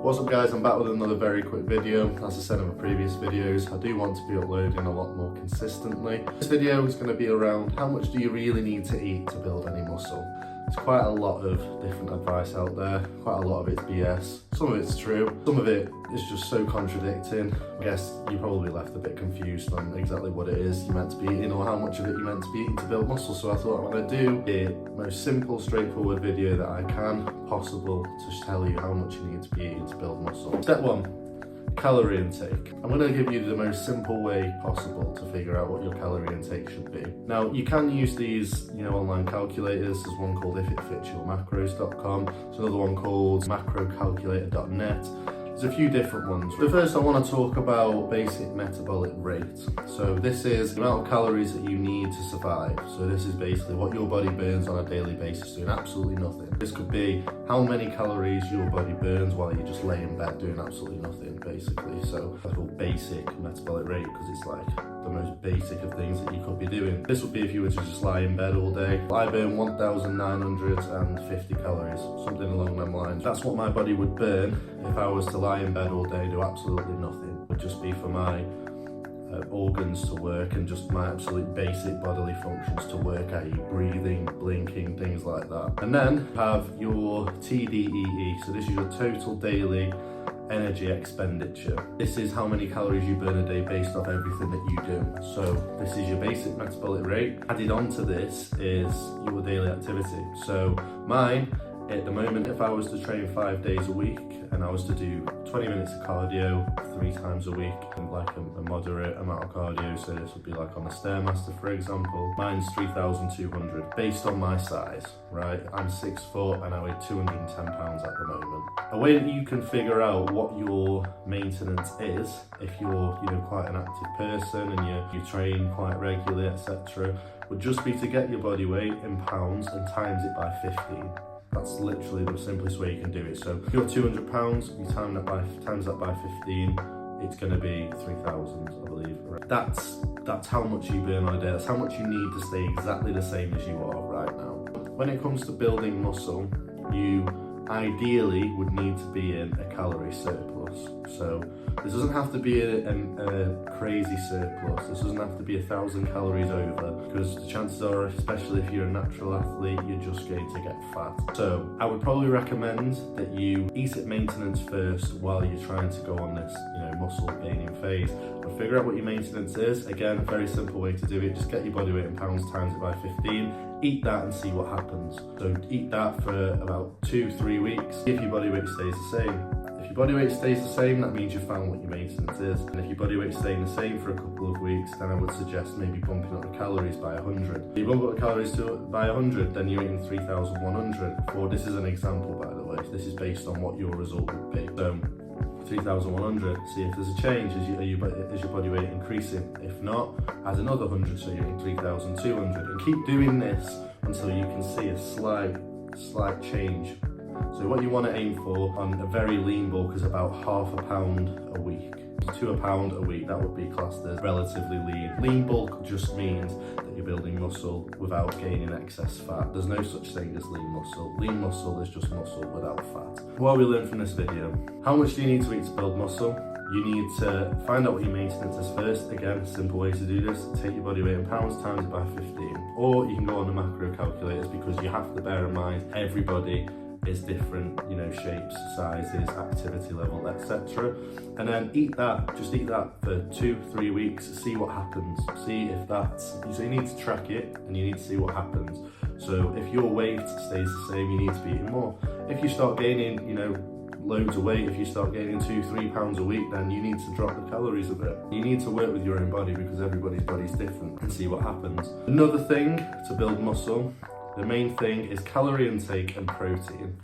What's up guys, I'm back with another very quick video. As I said in my previous videos, I do want to be uploading a lot more consistently. This video is going to be around how much do you really need to eat to build any muscle. There's quite a lot of different advice out there, quite a lot of it's BS. Some of it's true, some of it is just so contradicting. I guess you probably left a bit confused on exactly what it is you're meant to be eating or how much of it you're meant to be eating to build muscle. So I thought I'm going to do the most simple, straightforward video that I can possible to tell you how much you need to be eating to build muscle. Step 1. Calorie intake. I'm going to give you the most simple way possible to figure out what your calorie intake should be. Now you can use these, online calculators. There's one called ifitfitsyourmacros.com. There's another one called macrocalculator.net. There's a few different ones. But first I want to talk about basic metabolic rate. So this is the amount of calories that you need to survive. So this is basically what your body burns on a daily basis doing absolutely nothing. This could be how many calories your body burns while you just lay in bed doing absolutely nothing, basically. So that's called basic metabolic rate because it's like the most basic of things that you could be doing. This would be if you were to just lie in bed all day. I burn 1,950 calories, something along them lines. That's what my body would burn if I was to lie in bed all day, do absolutely nothing. It would just be for my organs to work and just my absolute basic bodily functions to work, i.e. breathing, blinking, things like that. And then have your TDEE, so this is your total daily energy expenditure. This is how many calories you burn a day based off everything that you do. So this is your basic metabolic rate. Added on to this is your daily activity. So mine, at the moment, if I was to train 5 days a week and I was to do 20 minutes of cardio 3 times a week, and like a moderate amount of cardio, so this would be like on a Stairmaster for example, mine's 3,200 based on my size, right? I'm 6 foot and I weigh 210 pounds at the moment. A way that you can figure out what your maintenance is, if you're quite an active person and you train quite regularly, etc., would just be to get your body weight in pounds and times it by 15. That's literally the simplest way you can do it. So if you're 200 pounds, you times that by 15, it's going to be 3,000, I believe. That's how much you burn on a day. That's how much you need to stay exactly the same as you are right now. When it comes to building muscle, you ideally would need to be in a calorie surplus. So this doesn't have to be a crazy surplus. This doesn't have to be 1,000 calories over, because the chances are, especially if you're a natural athlete, you're just going to get fat. So I would probably recommend that you eat at maintenance first while you're trying to go on this muscle gaining phase. But figure out what your maintenance is. Again, a very simple way to do it. Just get your body weight in pounds, times it by 15. Eat that and see what happens. So eat that for about 2-3 weeks. If your body weight stays the same. If your body weight stays the same, that means you've found what your maintenance is. And if your body weight's staying the same for a couple of weeks, then I would suggest maybe bumping up the calories by 100. If you bump up the calories by 100, then you're eating 3,100. This is an example, by the way. This is based on what your result would be. So 3,100, see if there's a change. Is your body weight increasing? If not, add another 100, so you're in 3,200. And keep doing this until you can see a slight change. So what you want to aim for on a very lean bulk is about ½ pound a week. To a pound a week, that would be classed as relatively lean. Lean bulk just means that you're building muscle without gaining excess fat. There's no such thing as lean muscle. Lean muscle is just muscle without fat. What we learned from this video: how much do you need to eat to build muscle? You need to find out what your maintenance is first. Again, a simple way to do this: take your body weight in pounds, times it by 15. Or you can go on the macro calculators, because you have to bear in mind everybody is different, shapes, sizes, activity level, etc. And then just eat that for 2-3 weeks, see what happens. See if so you need to track it and you need to see what happens. So if your weight stays the same, you need to be eating more. If you start gaining, loads of weight, if you start gaining 2-3 pounds a week, then you need to drop the calories a bit. You need to work with your own body, because everybody's body's different, and see what happens. Another thing to build muscle, the main thing is calorie intake and protein.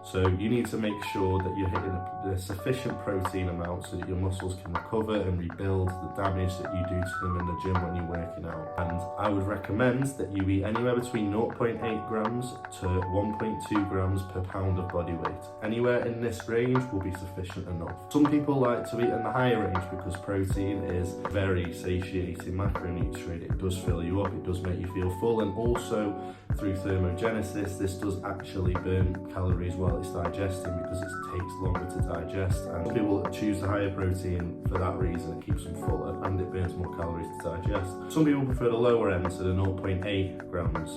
So you need to make sure that you're hitting a sufficient protein amount so that your muscles can recover and rebuild the damage that you do to them in the gym when you're working out. And I would recommend that you eat anywhere between 0.8 grams to 1.2 grams per pound of body weight. Anywhere in this range will be sufficient enough. Some people like to eat in the higher range because protein is very satiating macronutrient. It does fill you up, it does make you feel full, and also through thermogenesis, this does actually burn calories while well it's digesting, because it takes longer to digest. And some people choose the higher protein for that reason. It keeps them fuller and it burns more calories to digest. Some people prefer the lower end, so the 0.8 grams.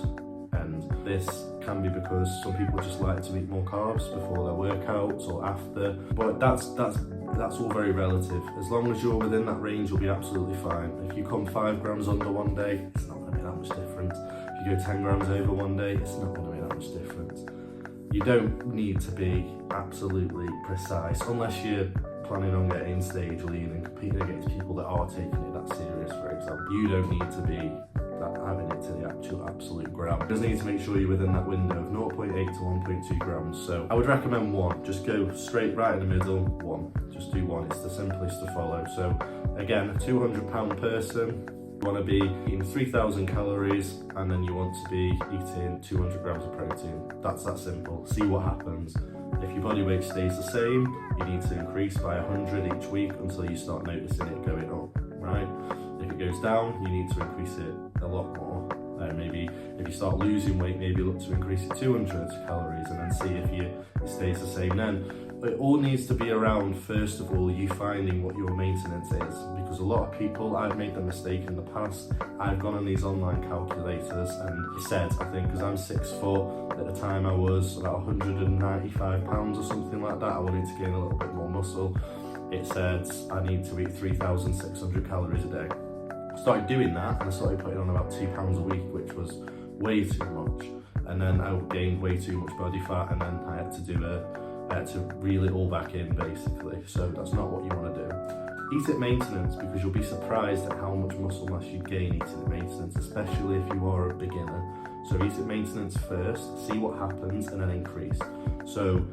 And this can be because some people just like to eat more carbs before their workouts or after. But that's all very relative. As long as you're within that range, you'll be absolutely fine. If you come 5 grams under one day, it's not going to be that much different. If you go 10 grams over one day, it's not going to be that much different. You don't need to be absolutely precise unless you're planning on getting stage lean and competing against people that are taking it that serious, for example. You don't need to be having it to the absolute gram. You just need to make sure you're within that window of 0.8 to 1.2 grams. So I would recommend 1. Just go straight right in the middle, 1. Just do 1. It's the simplest to follow. So again, a 200-pound person, you want to be eating 3,000 calories, and then you want to be eating 200 grams of protein. That's that simple. See what happens. If your body weight stays the same, you need to increase by 100 each week until you start noticing it going up, right? If it goes down, you need to increase it a lot more. Maybe if you start losing weight, maybe look to increase it 200 calories and then see if it stays the same then. It all needs to be around, first of all, you finding what your maintenance is, because a lot of people, I've made the mistake in the past, I've gone on these online calculators and it said, I think, because I'm 6 foot, at the time I was about 195 pounds or something like that, I wanted to gain a little bit more muscle. It said I need to eat 3,600 calories a day. I started doing that and I started putting on about 2 pounds a week, which was way too much. And then I gained way too much body fat, and then I had to reel it all back in, basically. So that's not what you want to do. Eat at maintenance, because you'll be surprised at how much muscle mass you gain eating at maintenance, especially if you are a beginner. So eat at maintenance first, see what happens, and then increase. So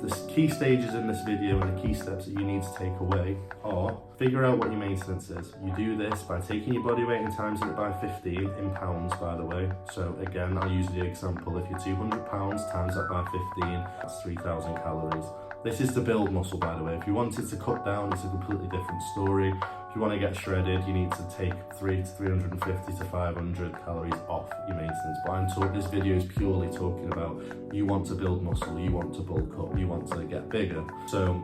the key stages in this video and the key steps that you need to take away are: figure out what your maintenance is. You do this by taking your body weight and timesing it by 15 in pounds, by the way. So again, I'll use the example. If you're 200 pounds, times that by 15, that's 3,000 calories. This is to build muscle, by the way. If you wanted to cut down, it's a completely different story. If you want to get shredded, you need to take 350 to 500 calories off your maintenance. But this video is purely talking about you want to build muscle, you want to bulk up, you want to get bigger. So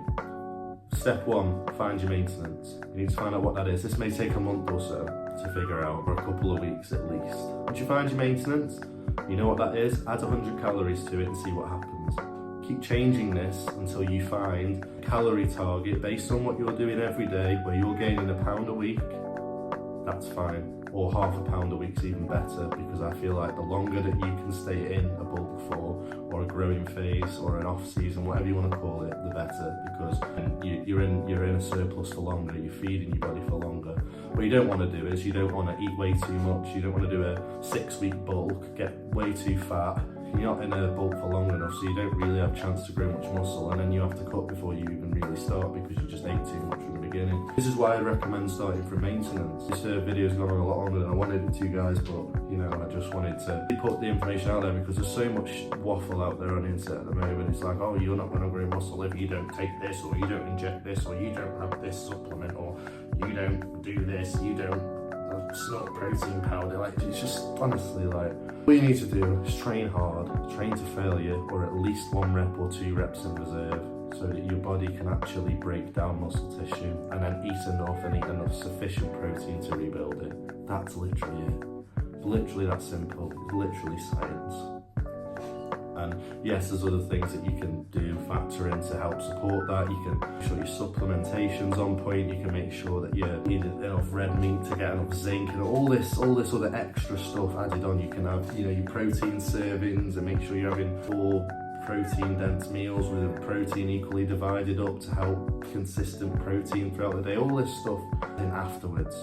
step 1, find your maintenance. You need to find out what that is. This may take a month or so to figure out, or a couple of weeks at least. Once you find your maintenance, you know what that is, add 100 calories to it and see what happens. Keep changing this until you find a calorie target based on what you're doing every day, where you're gaining £1 a week. That's fine, or half a pound a week's even better, because I feel like the longer that you can stay in a bulk for, or a growing phase, or an off season, whatever you want to call it, the better, because you're in a surplus for longer, you're feeding your body for longer. What you don't want to do is, you don't want to eat way too much, you don't want to do a 6-week bulk, get way too fat. You're not in a bulk for long enough, so you don't really have a chance to grow much muscle, and then you have to cut before you even really start, because you just ate too much from the beginning. This is why I recommend starting from maintenance. This video's gone on a lot longer than I wanted it to, guys, but I just wanted to put the information out there, because there's so much waffle out there on the internet at the moment. It's like, oh, you're not going to grow muscle if you don't take this, or you don't inject this, or you don't have this supplement, or you don't do this, you don't snort protein powder. Like, it's just honestly, like, what you need to do is train hard, train to failure, or at least 1 rep or 2 reps in reserve, so that your body can actually break down muscle tissue, and then eat enough sufficient protein to rebuild it. That's literally it. It's literally that simple. It's literally science. And yes, there's other things that you can do, factor in to help support that. You can make sure your supplementation's on point. You can make sure that you're eating enough red meat to get enough zinc, and all this other extra stuff added on. You can have, your protein servings, and make sure you're having 4 protein dense meals with the protein equally divided up to help consistent protein throughout the day. All this stuff. Then afterwards,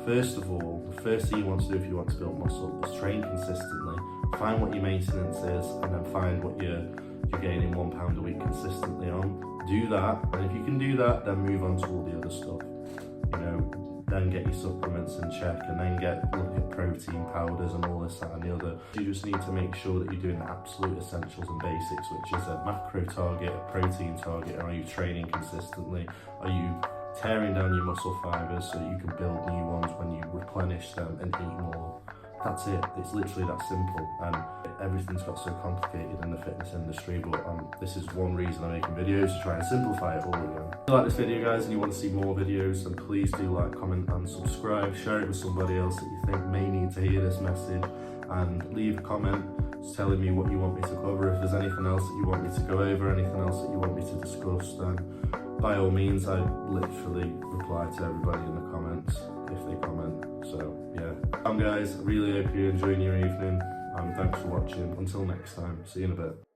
first of all, the first thing you want to do if you want to build muscle is train consistently. Find what your maintenance is, and then find what you're gaining £1 a week consistently on. Do that, and if you can do that, then move on to all the other stuff. Then get your supplements in check, and then look at protein powders and all this, that and the other. You just need to make sure that you're doing the absolute essentials and basics, which is a macro target, a protein target. Are you training consistently? Are you tearing down your muscle fibers so you can build new ones when you replenish them and eat more? That's it. It's literally that simple, and everything's got so complicated in the fitness industry, but this is one reason I'm making videos, to try and simplify it all again. If you like this video, guys, and you want to see more videos, then please do like, comment and subscribe. Share it with somebody else that you think may need to hear this message, and leave a comment telling me what you want me to cover. If there's anything else that you want me to go over, anything else that you want me to discuss, then by all means, I literally reply to everybody in the comments if they comment. So yeah, guys, I really hope you're enjoying your evening, and thanks for watching. Until next time, see you in a bit.